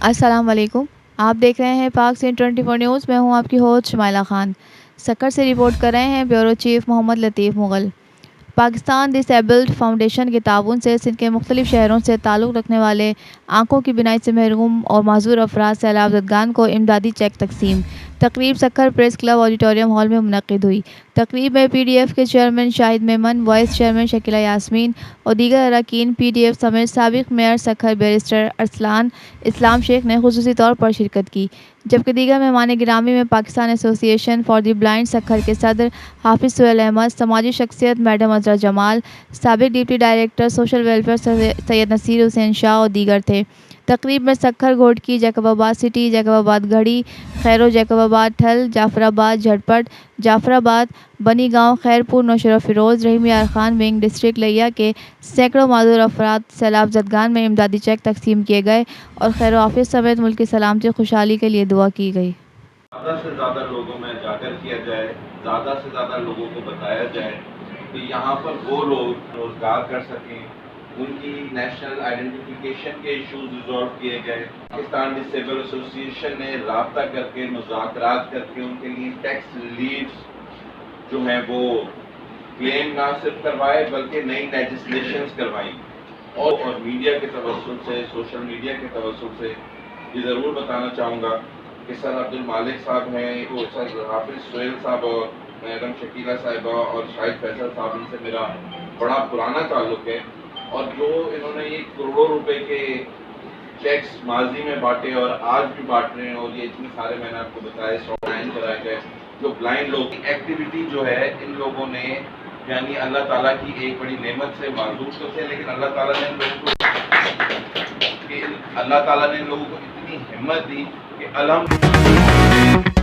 السلام علیکم۔ آپ دیکھ رہے ہیں پاک سین 24 نیوز۔ میں ہوں آپ کی ہوسٹ شمائلہ خان۔ سکر سے رپورٹ کر رہے ہیں بیورو چیف محمد لطیف مغل۔ پاکستان ڈس ایبلڈ فاؤنڈیشن کے تعاون سے سندھ کے مختلف شہروں سے تعلق رکھنے والے آنکھوں کی بینائی سے محروم اور معذور افراد سیلاب زدگان کو امدادی چیک تقسیم۔ تقریب سکر پریس کلب آڈیٹوریم ہال میں منعقد ہوئی۔ تقریب میں پی ڈی ایف کے چیئرمین شاہد میمن، وائس چیئرمین شکیلہ یاسمین اور دیگر اراکین پی ڈی ایف سمیت سابق میئر سکر بیرسٹر ارسلان اسلام شیخ نے خصوصی طور پر شرکت کی، جبکہ دیگر مہمان گرامی میں پاکستان ایسوسی ایشن فار دی بلائنڈ سکر کے صدر حافظ سہیل احمد، سماجی شخصیت میڈم عذرا جمال، سابق ڈپٹی ڈائریکٹر سوشل ویلفیئر سید نصیر حسین شاہ اور دیگر تھے۔ تقریب میں سکر، گھوٹکی، جیکب آباد سٹی، جیکب آباد گڑھی، خیرو، جیکب آباد ٹھل، جعفر آباد جھٹپٹ، جعفر آباد بنی گاؤں، خیرپور، نوشہرہ فیروز، رحیم یار خان ونگ، ڈسٹرکٹ لیا کے سینکڑوں معذور افراد سیلاب زدگان میں امدادی چیک تقسیم کیے گئے اور خیر و عافیت سمیت ملک کی سلامتی اور خوشحالی کے لیے دعا کی گئی۔ زیادہ سے زیادہ لوگوں میں اجاگر کیا جائے، زیادہ سے زیادہ لوگوں کو بتایا جائے کہ یہاں پر وہ لوگ روزگار کر سکیں، ان کی نیشنل آئیڈینٹیفیکیشن کے ایشوز ریزالو کیے گئے۔ پاکستان ڈس ایبل ایسوسی ایشن نے رابطہ کر کے، مذاکرات کر کے ان کے لیے ٹیکس ریلیفز جو ہیں وہ کلیم نہ صرف کروائے بلکہ نئی لیجسلیشنز کروائی۔ اور میڈیا کے توسط سے، سوشل میڈیا کے توسط سے یہ ضرور بتانا چاہوں گا کہ سر عبد المالک صاحب ہیں، وہ سر حافظ سہیل صاحب اور میڈم شکیلہ صاحبہ اور شاہد فیصل صاحب، ان سے میرا بڑا پرانا تعلق ہے، اور جو انہوں نے یہ کروڑوں روپے کے چیکس ماضی میں بانٹے اور آج بھی بانٹ رہے ہیں، اور یہ اتنے سارے میں نے آپ کو بتایا سائن کرائے گئے، جو بلائنڈ لوگ کی ایکٹیویٹی جو ہے ان لوگوں نے، یعنی اللہ تعالیٰ کی ایک بڑی نعمت سے معذور تو تھے، لیکن اللہ تعالیٰ نے ان لوگوں کو اتنی ہمت دی کہ الحمد